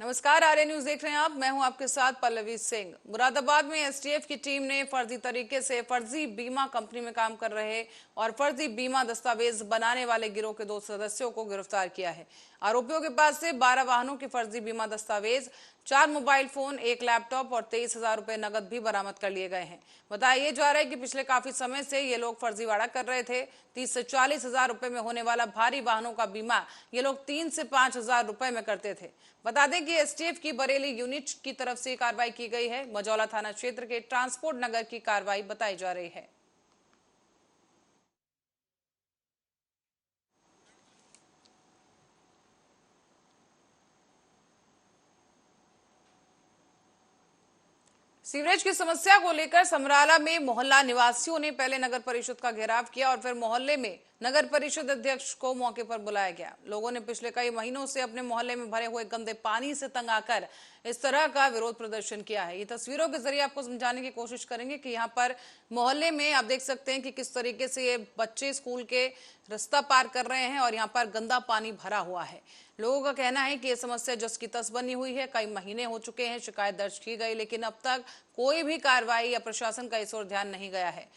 नमस्कार, आर्य न्यूज देख रहे हैं आप। मैं हूं आपके साथ पल्लवी सिंह। मुरादाबाद में एसटीएफ की टीम ने फर्जी तरीके से फर्जी बीमा कंपनी में काम कर रहे और फर्जी बीमा दस्तावेज बनाने वाले गिरोह के 2 सदस्यों को गिरफ्तार किया है। आरोपियों के पास से 12 वाहनों के फर्जी बीमा दस्तावेज, 4 मोबाइल फोन, 1 लैपटॉप और 23,000 रुपए नकद भी बरामद कर लिए गए हैं। बताया जा रहा है कि पिछले काफी समय से ये लोग फर्जीवाड़ा कर रहे थे। 30 से 40,000 रुपए में होने वाला भारी वाहनों का बीमा ये लोग 3 से 5,000 रुपए में करते थे। बता दें कि एसटीएफ की बरेली यूनिट की तरफ से कार्रवाई की गई है। मजौला थाना क्षेत्र के ट्रांसपोर्ट नगर की कार्रवाई बताई जा रही है। सीवरेज की समस्या को लेकर समराला में मोहल्ला निवासियों ने पहले नगर परिषद का घेराव किया और फिर मोहल्ले में नगर परिषद अध्यक्ष को मौके पर बुलाया गया। लोगों ने पिछले कई महीनों से अपने मोहल्ले में भरे हुए गंदे पानी से तंग आकर इस तरह का विरोध प्रदर्शन किया है। ये तस्वीरों के जरिए आपको समझाने की कोशिश करेंगे कि यहाँ पर मोहल्ले में आप देख सकते हैं कि किस तरीके से ये बच्चे स्कूल के रास्ता पार कर रहे हैं और यहाँ पर गंदा पानी भरा हुआ है। लोगों का कहना है कि ये समस्या जस की तस बनी हुई है। कई महीने हो चुके हैं, शिकायत दर्ज की गई, लेकिन अब तक कोई भी कार्रवाई या प्रशासन का इस ओर ध्यान नहीं गया है।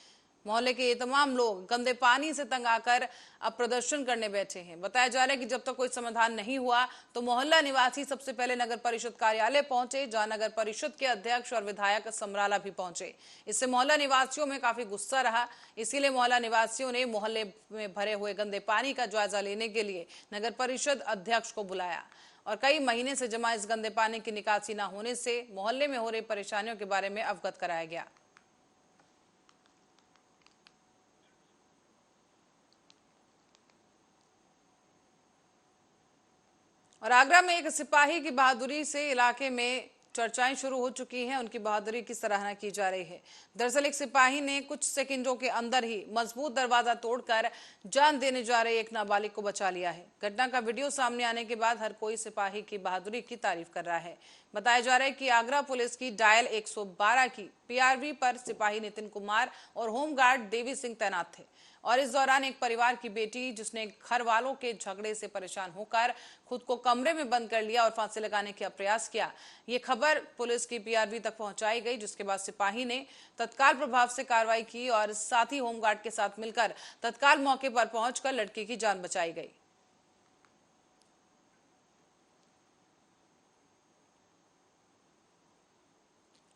मोहल्ले के ये तमाम लोग गंदे पानी से तंग आकर अब प्रदर्शन करने बैठे हैं। बताया जा रहा है कि जब तक कोई समाधान नहीं हुआ तो मोहल्ला निवासी सबसे पहले नगर परिषद कार्यालय पहुंचे, जहां नगर परिषद के अध्यक्ष और विधायक समराला भी पहुंचे। इससे मोहल्ला निवासियों में काफी गुस्सा रहा। इसीलिए मोहल्ला निवासियों ने मोहल्ले में भरे हुए गंदे पानी का जायजा लेने के लिए नगर परिषद अध्यक्ष को बुलाया और कई महीने से जमा इस गंदे पानी की निकासी न होने से मोहल्ले में हो रही परेशानियों के बारे में अवगत कराया गया। और आगरा में एक सिपाही की बहादुरी से इलाके में चर्चाएं शुरू हो चुकी हैं। उनकी बहादुरी की सराहना की जा रही है। दरअसल एक सिपाही ने कुछ सेकंडों के अंदर ही मजबूत दरवाजा तोड़कर जान देने जा रहे एक नाबालिग को बचा लिया है। घटना का वीडियो सामने आने के बाद हर कोई सिपाही की बहादुरी की तारीफ कर रहा है। बताया जा रहा है कि आगरा पुलिस की डायल 112 की पीआरवी पर सिपाही नितिन कुमार और होमगार्ड देवी सिंह तैनात थे और इस दौरान एक परिवार की बेटी जिसने घर वालों के झगड़े से परेशान होकर खुद को कमरे में बंद कर लिया और फांसी लगाने का प्रयास किया। ये खबर पुलिस की पीआरवी तक पहुंचाई गई, जिसके बाद सिपाही ने तत्काल प्रभाव से कार्रवाई की और साथी होमगार्ड के साथ मिलकर तत्काल मौके पर पहुंचकर लड़की की जान बचाई गई।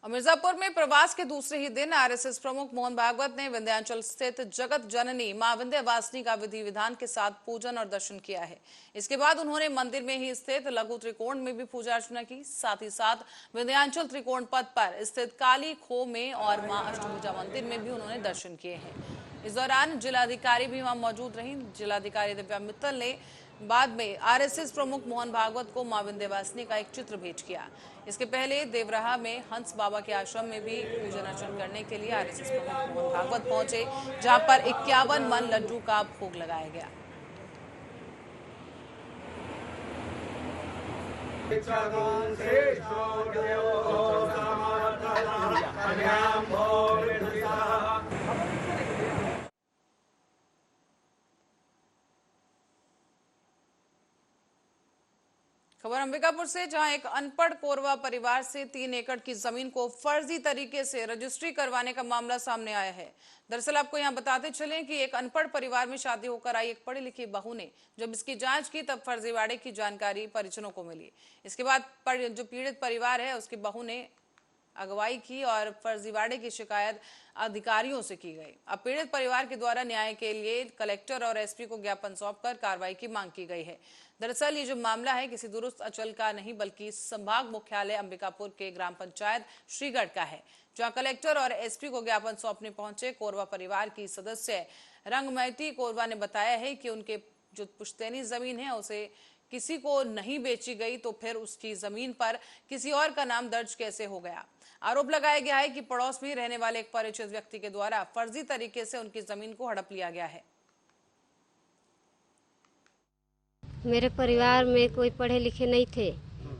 मिर्जापुर में प्रवास के दूसरे ही दिन आरएसएस प्रमुख मोहन भागवत ने विंध्याचल स्थित जगत जननी मां विंध्यवासिनी का विधि विधान के साथ पूजन और दर्शन किया है। इसके बाद उन्होंने मंदिर में ही स्थित लघु त्रिकोण में भी पूजा अर्चना की। साथ ही साथ विंध्याचल त्रिकोण पथ पर स्थित काली खो में और मां अष्टभुजा मंदिर में भी उन्होंने दर्शन किए हैं। इस दौरान जिलाधिकारी भी वहां मौजूद रही। जिलाधिकारी दिव्या मित्तल ने बाद में आरएसएस प्रमुख मोहन भागवत को मां विंध्यवासिनी का एक चित्र भेंट किया। इसके पहले देवराहा में हंस बाबा के आश्रम में भी पूजन अर्चन करने के लिए आरएसएस प्रमुख मोहन भागवत पहुंचे, जहां पर 51 मन लड्डू का भोग लगाया गया। खबर अंबिकापुर से, जहां एक अनपढ़ कोरवा परिवार से 3 एकड़ की जमीन को फर्जी तरीके से रजिस्ट्री करवाने का मामला सामने आया है। दरअसल आपको यहां बताते चलें कि एक अनपढ़ परिवार में शादी होकर आई एक पढ़ी लिखी बहू ने जब इसकी जांच की तब फर्जीवाड़े की जानकारी परिजनों को मिली। इसके बाद जो पीड़ित परिवार है उसकी बहू ने अगवाई की और फर्जीवाड़े की शिकायत अधिकारियों से की गई। अब पीड़ित परिवार के द्वारा न्याय के लिए कलेक्टर और एसपी को ज्ञापन सौंपकर कार्रवाई की मांग की गई है। दरअसल ये जो मामला है किसी दुरुस्त अंचल का नहीं बल्कि संभाग मुख्यालय अंबिकापुर के ग्राम पंचायत श्रीगढ़ का है, जहां कलेक्टर और एसपी को ज्ञापन सौंपने पहुंचे कोरवा परिवार की सदस्य रंगमैती कोरवा ने बताया है कि उनके जो पुश्तैनी जमीन है उसे किसी को नहीं बेची गई तो फिर उसकी जमीन पर किसी और का नाम दर्ज कैसे हो गया। आरोप लगाया गया है कि पड़ोस में रहने वाले एक परिचित व्यक्ति के द्वारा फर्जी तरीके से उनकी जमीन को हड़प लिया गया है। मेरे परिवार में कोई पढ़े लिखे नहीं थे।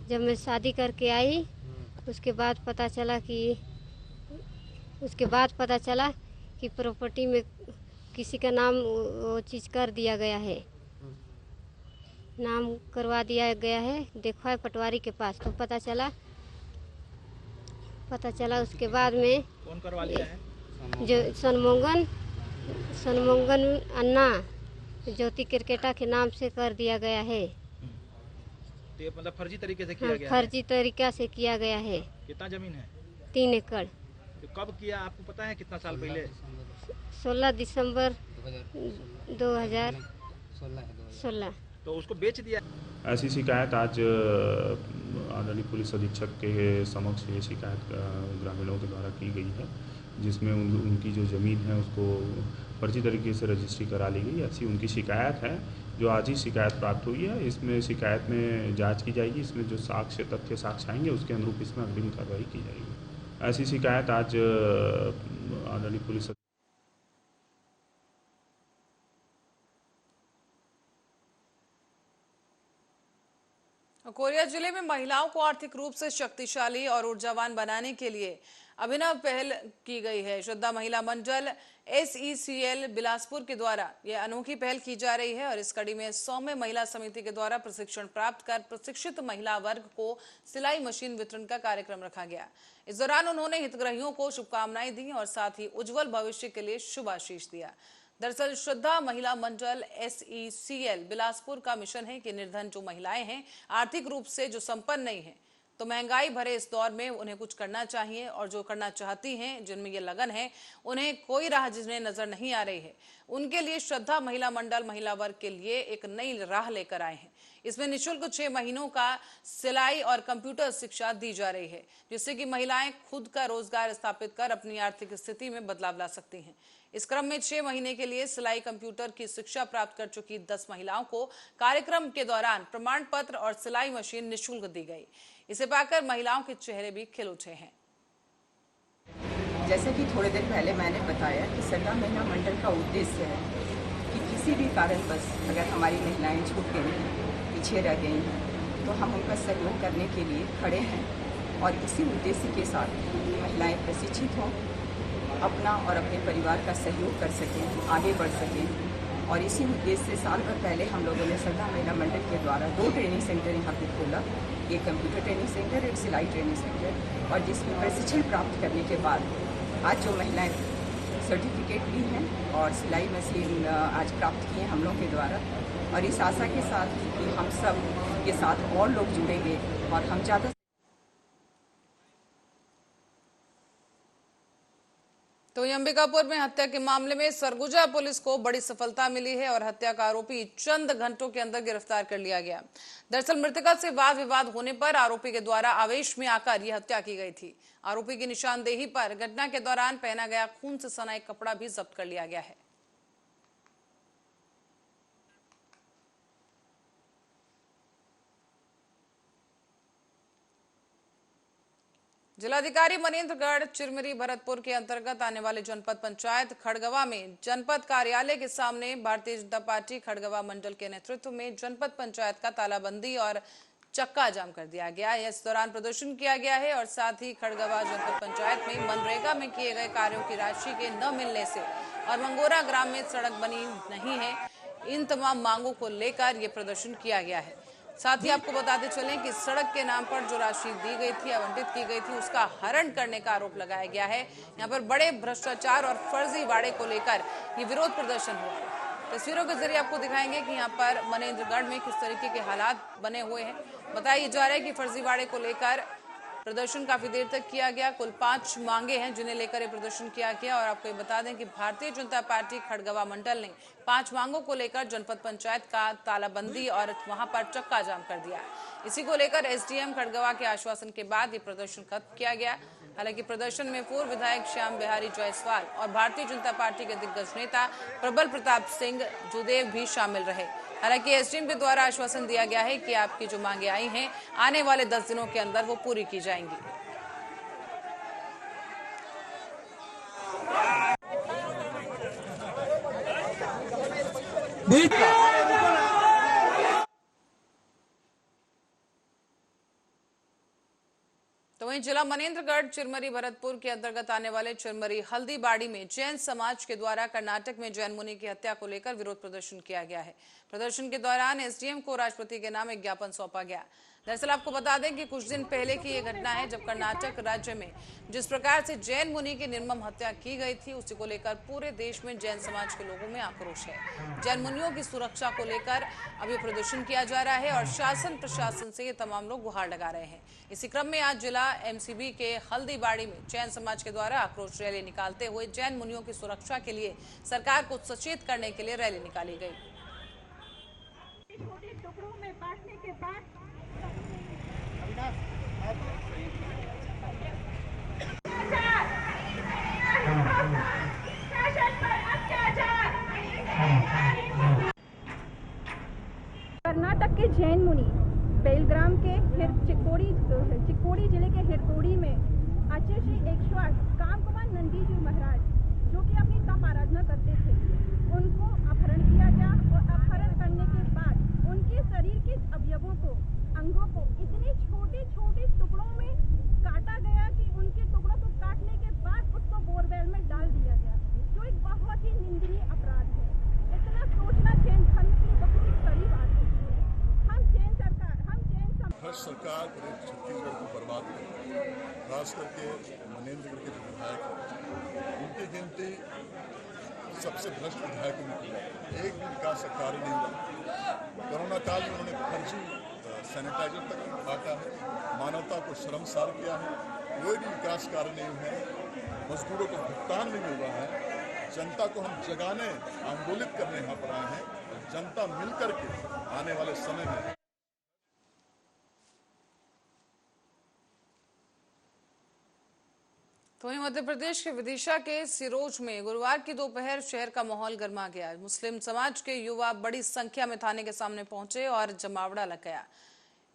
जब मैं शादी करके आई उसके बाद पता चला कि प्रॉपर्टी में किसी का नाम वो चीज़ कर दिया गया है। नाम करवा दिया गया है, देखो है पटवारी के पास, तो पता चला उसके बाद में कौन करवा लिया है? जो सनमोंगन अन्ना ज्योति क्रिकेटा के नाम से कर दिया गया है। तो ये मतलब फर्जी तरीके से किया गया फर्जी तरीका से किया गया है। कितना जमीन है? 3 एकड़। तो कब किया आपको पता है? कितना साल पहले? 16 दिसंबर 2016। तो उसको बेच दिया। ऐसी शिकायत आज आदरणीय पुलिस अधीक्षक के समक्ष ये शिकायत ग्रामीणों के द्वारा की गई है, जिसमें उनकी जो ज़मीन है उसको फर्जी तरीके से रजिस्ट्री करा ली गई। ऐसी उनकी शिकायत है जो आज ही शिकायत प्राप्त हुई है। इसमें शिकायत में जांच की जाएगी, इसमें जो तथ्य साक्ष्य आएंगे उसके अनुरूप इसमें अग्रिम कार्रवाई की जाएगी। ऐसी शिकायत आज आदरणीय पुलिस कोरिया जिले में महिलाओं को आर्थिक रूप से शक्तिशाली और ऊर्जावान बनाने के लिए अभिनव पहल की गई है। श्रद्धा महिला मंडल SECL बिलासपुर के द्वारा यह अनोखी पहल की जा रही है और इस कड़ी में 100वें महिला समिति के द्वारा प्रशिक्षण प्राप्त कर प्रशिक्षित महिला वर्ग को सिलाई मशीन वितरण का कार्यक्रम रखा गया। इस दौरान उन्होंने हितग्राहियों को शुभकामनाएं दी और साथ ही उज्जवल भविष्य के लिए शुभ आशीष दिया। दरअसल श्रद्धा महिला मंडल SECL बिलासपुर का मिशन है कि निर्धन जो महिलाएं हैं, आर्थिक रूप से जो संपन्न नहीं है, तो महंगाई भरे इस दौर में उन्हें कुछ करना चाहिए और जो करना चाहती हैं, जिनमें ये लगन है, उन्हें कोई राह जिन्हें नजर नहीं आ रही है, उनके लिए श्रद्धा महिला मंडल महिला वर्ग के लिए एक नई राह लेकर आए हैं। इसमें निःशुल्क 6 महीनों का सिलाई और कंप्यूटर शिक्षा दी जा रही है, जिससे कि महिलाएं खुद का रोजगार स्थापित कर अपनी आर्थिक स्थिति में बदलाव ला सकती हैं। इस क्रम में 6 महीने के लिए सिलाई कंप्यूटर की शिक्षा प्राप्त कर चुकी 10 महिलाओं को कार्यक्रम के दौरान प्रमाण पत्र और सिलाई मशीन निःशुल्क दी गई। इसे पाकर महिलाओं के चेहरे भी खिल उठे हैं। जैसे कि थोड़े दिन पहले मैंने बताया कि श्रद्धा महिला मंडल का उद्देश्य है कि किसी भी कारणवश अगर हमारी महिलाएं छूट गई हैं, पीछे रह गई हैं, तो हम उनका सहयोग करने के लिए खड़े हैं और इसी उद्देश्य के साथ महिलाएं प्रशिक्षित हों, अपना और अपने परिवार का सहयोग कर सकें, आगे बढ़ सकें। और इसी उद्देश्य से साल भर पहले हम लोगों ने श्रद्धा महिला मंडल के द्वारा 2 ट्रेनिंग सेंटर यहाँ पे खोला, एक कंप्यूटर ट्रेनिंग सेंटर, एक सिलाई ट्रेनिंग सेंटर, और जिसमें प्रशिक्षण प्राप्त करने के बाद आज जो महिलाएं सर्टिफिकेट ली हैं और सिलाई मशीन आज प्राप्त की हैं हम लोगों के द्वारा, और इस आशा के साथ कि हम सब के साथ और लोग जुड़ेंगे और हम ज़्यादा। तो अंबिकापुर में हत्या के मामले में सरगुजा पुलिस को बड़ी सफलता मिली है और हत्या का आरोपी चंद घंटों के अंदर गिरफ्तार कर लिया गया। दरअसल मृतका से वाद विवाद होने पर आरोपी के द्वारा आवेश में आकर यह हत्या की गई थी। आरोपी की निशानदेही पर घटना के दौरान पहना गया खून से सना एक कपड़ा भी जब्त कर लिया गया है। जिलाधिकारी मनेंद्रगढ़ चिरमिरी भरतपुर के अंतर्गत आने वाले जनपद पंचायत खड़गवा में जनपद कार्यालय के सामने भारतीय जनता पार्टी खड़गवा मंडल के नेतृत्व में जनपद पंचायत का तालाबंदी और चक्का जाम कर दिया गया है। इस दौरान प्रदर्शन किया गया है और साथ ही खड़गवा जनपद पंचायत में मनरेगा में किए गए कार्यों की राशि के न मिलने से और मंगोरा ग्राम में सड़क बनी नहीं है, इन तमाम मांगों को लेकर ये प्रदर्शन किया गया है। साथ ही आपको बताते चलें कि सड़क के नाम पर जो राशि दी गई थी, आवंटित की गई थी, उसका हरण करने का आरोप लगाया गया है। यहाँ पर बड़े भ्रष्टाचार और फर्जीवाड़े को लेकर ये विरोध प्रदर्शन हुआ। तस्वीरों के जरिए आपको दिखाएंगे कि यहाँ पर मनेंद्रगढ़ में किस तरीके के हालात बने हुए हैं। बताया जा रहा है कि फर्जीवाड़े को लेकर प्रदर्शन काफी देर तक किया गया। कुल 5 मांगे हैं जिन्हें लेकर ये प्रदर्शन किया गया। और आपको ये बता दें कि भारतीय जनता पार्टी खड़गवा मंडल ने 5 मांगों को लेकर जनपद पंचायत का तालाबंदी और वहां पर चक्का जाम कर दिया। इसी को लेकर SDM खड़गवा के आश्वासन के बाद ये प्रदर्शन खत्म किया गया। हालांकि प्रदर्शन में पूर्व विधायक श्याम बिहारी जायसवाल और भारतीय जनता पार्टी के दिग्गज नेता प्रबल प्रताप सिंह जुदेव भी शामिल रहे। हालांकि SDM के द्वारा आश्वासन दिया गया है कि आपकी जो मांगे आई हैं आने वाले 10 दिनों के अंदर वो पूरी की जाएंगी। तो वहीं जिला मनेंद्रगढ़ चिरमरी भरतपुर के अंतर्गत आने वाले चिरमरी हल्दीबाड़ी में जैन समाज के द्वारा कर्नाटक में जैन मुनि की हत्या को लेकर विरोध प्रदर्शन किया गया है। प्रदर्शन के दौरान एसडीएम को राष्ट्रपति के नाम एक ज्ञापन सौंपा गया। दरअसल आपको बता दें कि कुछ दिन पहले की ये घटना है जब कर्नाटक राज्य में जिस प्रकार से जैन मुनि की निर्मम हत्या की गई थी, उसी को लेकर पूरे देश में जैन समाज के लोगों में आक्रोश है। जैन मुनियों की सुरक्षा को लेकर अब ये प्रदर्शन किया जा रहा है और शासन प्रशासन से ये तमाम लोग गुहार लगा रहे हैं। इसी क्रम में आज जिला एमसीबी के हल्दीबाड़ी में जैन समाज के द्वारा आक्रोश रैली निकालते हुए जैन मुनियों की सुरक्षा के लिए सरकार को सचेत करने के लिए रैली निकाली गई। छोटे टुकड़ों में बांटने के बाद कर्नाटक के जैन मुनि बेलग्राम के चिक्कोड़ी जिले के हिरतोड़ी में आचार्य श्री 108 कामकुमार नंदी जी महाराज, जो कि अपनी तप आराधना करते थे, उनको अपहरण किया गया और अपहरण करने के बाद उनके शरीर के अवयवों को, अंगों को इतने छोटे छोटे टुकड़ों में काटा गया कि उनके टुकड़ों को काटने के बाद उसको बोरवेल में डाल दिया गया, जो एक बहुत ही निंदनीय अपराध है। इतना सोचना जैन धर्म की बहुत ही करीब आ सकती है। हम जैन सरकार पूरे छत्तीसगढ़ को बर्बाद कर, खास करके मनेंद्रगढ़ के जो विधायक हैं उनकी गिनती सबसे भ्रष्ट विधायकों में की। एक भी विकास का कार्य नहीं हुआ। कोरोना काल में उन्होंने फर्जी सैनिटाइजर तक बांटा है, मानवता को शर्मसार किया है, कोई भी विकास कार्य नहीं हुआ है, मजदूरों को भुगतान नहीं हुआ है। जनता को हम जगाने, आंदोलित करने यहाँ पर आए हैं। जनता मिलकर के आने वाले समय में तो वहीं मध्य प्रदेश के विदिशा के सिरोज में गुरुवार की दोपहर शहर का माहौल गर्मा गया। मुस्लिम समाज के युवा बड़ी संख्या में थाने के सामने पहुंचे और जमावड़ा लग गया।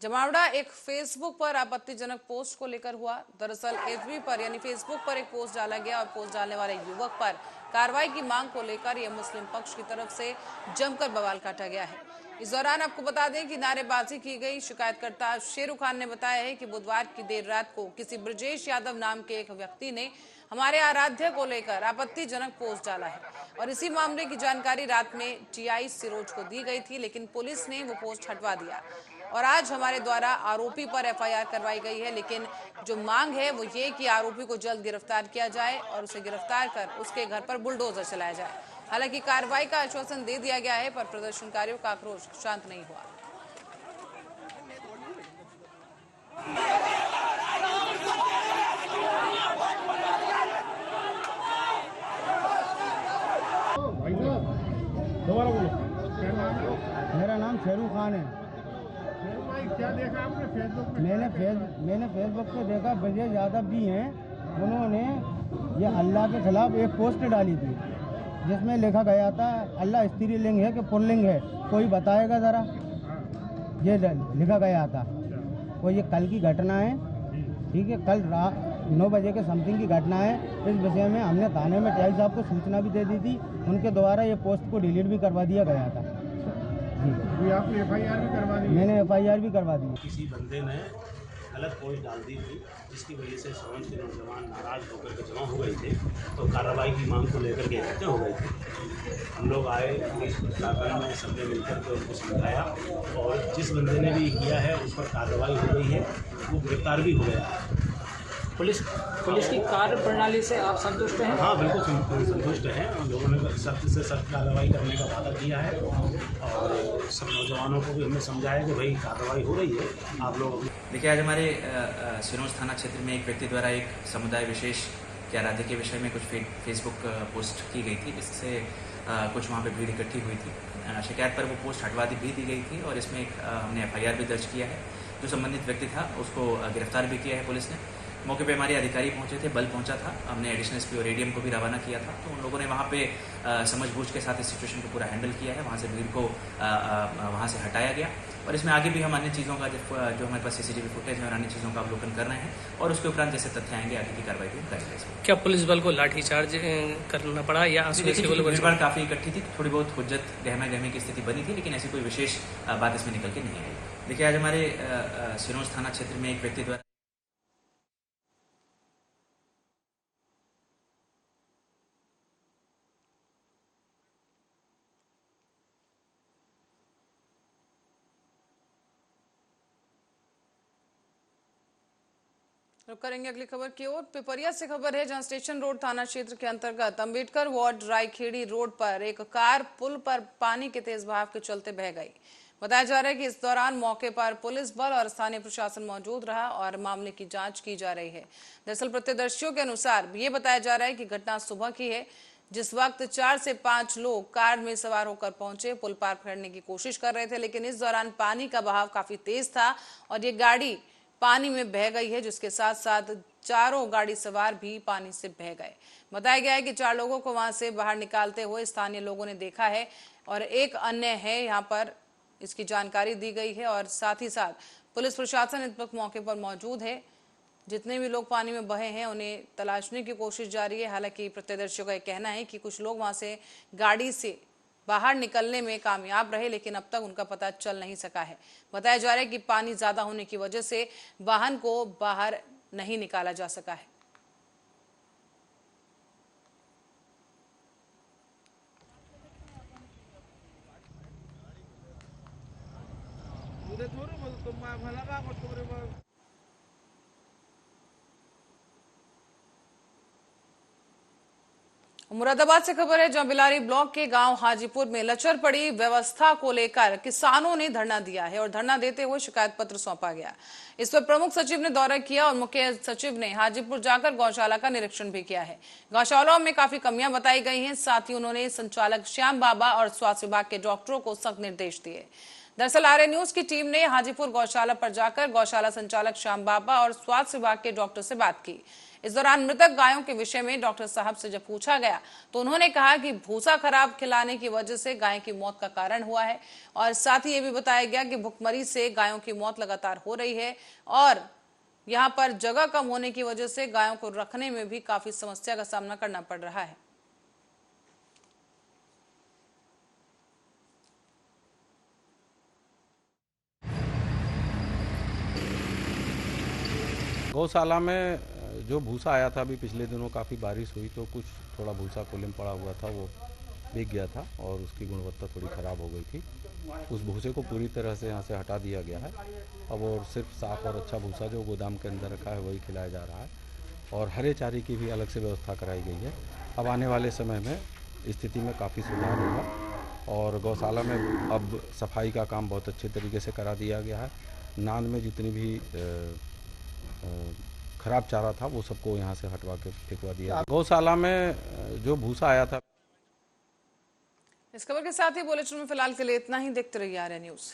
जमावड़ा एक फेसबुक पर आपत्तिजनक पोस्ट को लेकर हुआ। दरअसल एफबी पर यानी फेसबुक पर एक पोस्ट डाला गया और पोस्ट डालने वाले युवक पर कार्रवाई की मांग को लेकर यह मुस्लिम पक्ष की तरफ से जमकर बवाल काटा गया है। इस दौरान आपको बता दें कि नारेबाजी की गई। शिकायतकर्ता शेरू खान ने बताया है कि बुधवार की देर रात को किसी ब्रजेश यादव नाम के एक व्यक्ति ने हमारे आराध्य को लेकर आपत्तिजनक पोस्ट डाला है और इसी मामले की जानकारी रात में टीआई सिरोज को दी गई थी, लेकिन पुलिस ने वो पोस्ट हटवा दिया और आज हमारे द्वारा आरोपी पर एफआईआर करवाई गई है। लेकिन जो मांग है वो ये कि आरोपी को जल्द गिरफ्तार किया जाए और उसे गिरफ्तार कर उसके घर पर बुलडोजर चलाया जाए। हालांकि कार्रवाई का आश्वासन दे दिया गया है, पर प्रदर्शनकारियों का आक्रोश शांत नहीं हुआ। मेरा नाम शेरू खान है। क्या देखा आपने फेसबुक पे? मैंने फेसबुक पे देखा ब्रजेश यादव जी हैं, उन्होंने ये अल्लाह के खिलाफ एक पोस्ट डाली थी जिसमें लिखा गया था अल्लाह स्त्रीलिंग है कि पुल्लिंग है, कोई बताएगा ज़रा। ये लिखा गया था और ये कल की घटना है, ठीक है। कल रात 9 बजे के समथिंग की घटना है। इस विषय में हमने थाने में टीआई साहब को सूचना भी दे दी थी, उनके द्वारा ये पोस्ट को डिलीट भी करवा दिया गया था जी। आपने एफआईआर भी करवा दी? मैंने एफआईआर भी करवा दी। किसी बंदे ने गलत पोस्ट डाल दी थी, जिसकी वजह से समाज के नौजवान नाराज होकर के जमा हो गए थे, तो कार्रवाई की मांग को लेकर के इकट्ठे हो गए थे। हम लोग आए, पुलिस प्रशासन में सबने मिलकर के उनको समझाया और जिस बंदे ने भी किया है उस पर कार्रवाई हो गई है, वो गिरफ्तार भी हो गया है। पुलिस की कार्य प्रणाली से आप संतुष्ट हैं? हाँ, बिल्कुल संतुष्ट हैं। हम लोगों ने सख्त से सख्त कार्रवाई करने का वादा किया है और सब नौजवानों को भी हमने समझाया कि भाई कार्रवाई हो रही है, आप लोग। देखिए, आज हमारे सिरोंज थाना क्षेत्र में एक व्यक्ति द्वारा एक समुदाय विशेष के आराध्य के विषय में कुछ फेसबुक पोस्ट की गई थी, जिससे कुछ वहाँ पे भीड़ इकट्ठी हुई थी। शिकायत पर वो पोस्ट हटवा भी दी गई थी और इसमें हमने एफआईआर भी दर्ज किया है। जो संबंधित व्यक्ति था उसको गिरफ्तार भी किया है पुलिस ने। मौके पे हमारे अधिकारी पहुंचे थे, बल पहुंचा था, हमने एडिशनल एसपी और एडीएम को भी रवाना किया था। तो उन लोगों ने वहाँ पे समझबूझ के साथ इस सिचुएशन को पूरा हैंडल किया है। वहाँ से भीड़ को वहाँ से हटाया गया और इसमें आगे भी हम अन्य चीज़ों का जो हमारे पास सीसीटीवी फुटेज है और अन्य चीज़ों का अवलोकन कर रहे हैं और उसके उपरांत जैसे तथ्य आएंगे आगे की कार्रवाई भी करेंगे। क्या पुलिस बल को लाठीचार्ज करना पड़ा या भीड़ काफ़ी इकट्ठी थी, थोड़ी बहुत हुज्जत गहमा की स्थिति बनी थी, लेकिन ऐसी कोई विशेष बात इसमें निकल के नहीं आई। देखिए, आज हमारे सिरोंज थाना क्षेत्र में एक व्यक्ति द्वारा रुक करेंगे अगली खबर की ओर। पिपरिया से खबर है, जहां स्टेशन रोड थाना क्षेत्र के अंतर्गत अंबेडकर वार्ड रायखेड़ी रोड पर एक कार पुल पर पानी के तेज बहाव के चलते बह गई। बताया जा रहा है कि इस दौरान मौके पर पुलिस बल और स्थानीय प्रशासन मौजूद रहा और मामले की जांच की जा रही है। दरअसल प्रत्यक्षदर्शियों के अनुसार ये बताया जा रहा है कि घटना सुबह की है, जिस वक्त 4 से 5 लोग कार में सवार होकर पहुंचे, पुल पार करने की कोशिश कर रहे थे, लेकिन इस दौरान पानी का बहाव काफी तेज था और ये गाड़ी पानी में बह गई है, जिसके साथ साथ चारों गाड़ी सवार भी पानी से बह गए। बताया गया है कि 4 लोगों को वहां से बाहर निकालते हुए स्थानीय लोगों ने देखा है और एक अन्य है, यहाँ पर इसकी जानकारी दी गई है और साथ ही साथ पुलिस प्रशासन इस वक्त मौके पर मौजूद है। जितने भी लोग पानी में बहे हैं उन्हें तलाशने की कोशिश जारी है। हालांकि प्रत्यक्षदर्शियों का कहना है कि कुछ लोग वहां से गाड़ी से बाहर निकलने में कामयाब रहे, लेकिन अब तक उनका पता चल नहीं सका है। बताया जा रहा है कि पानी ज्यादा होने की वजह से वाहन को बाहर नहीं निकाला जा सका है। मुरादाबाद से खबर है, जहां बिलारी ब्लॉक के गांव हाजीपुर में लचर पड़ी व्यवस्था को लेकर किसानों ने धरना दिया है और धरना देते हुए शिकायत पत्र सौंपा गया। इस पर प्रमुख सचिव ने दौरा किया और मुख्य सचिव ने हाजीपुर जाकर गौशाला का निरीक्षण भी किया है। गौशालाओं में काफी कमियां बताई गई हैं। साथ ही उन्होंने संचालक श्याम बाबा और स्वास्थ्य विभाग के डॉक्टरों को सख्त निर्देश दिए। दरअसल आर्य न्यूज की टीम ने हाजीपुर गौशाला पर जाकर गौशाला संचालक श्याम बाबा और स्वास्थ्य विभाग के डॉक्टर से बात की। इस दौरान मृतक गायों के विषय में डॉक्टर साहब से जब पूछा गया तो उन्होंने कहा कि भूसा खराब खिलाने की वजह से गाय की मौत का कारण हुआ है और साथ ही ये भी बताया गया कि भुखमरी से गायों की मौत लगातार हो रही है और यहाँ पर जगह कम होने की वजह से गायों को रखने में भी काफी समस्या का सामना करना पड़ रहा है। गौशाला में जो भूसा आया था, अभी पिछले दिनों काफ़ी बारिश हुई तो कुछ थोड़ा भूसा कोले में पड़ा हुआ था, वो बिक गया था और उसकी गुणवत्ता थोड़ी ख़राब हो गई थी। उस भूसे को पूरी तरह से यहाँ से हटा दिया गया है। अब और सिर्फ साफ़ और अच्छा भूसा जो गोदाम के अंदर रखा है वही खिलाया जा रहा है और हरे चारे की भी अलग से व्यवस्था कराई गई है। अब आने वाले समय में स्थिति में काफ़ी सुधार होगा और गौशाला में अब सफाई का काम बहुत अच्छे तरीके से करा दिया गया है। नान में जितनी भी खराब चारा था वो सबको यहाँ से हटवा के फेंकवा दिया। गौशाला में जो भूसा आया था। इस खबर के साथ ही बुलेटिन में फिलहाल के लिए इतना ही। देखते रहिए आर्य न्यूज।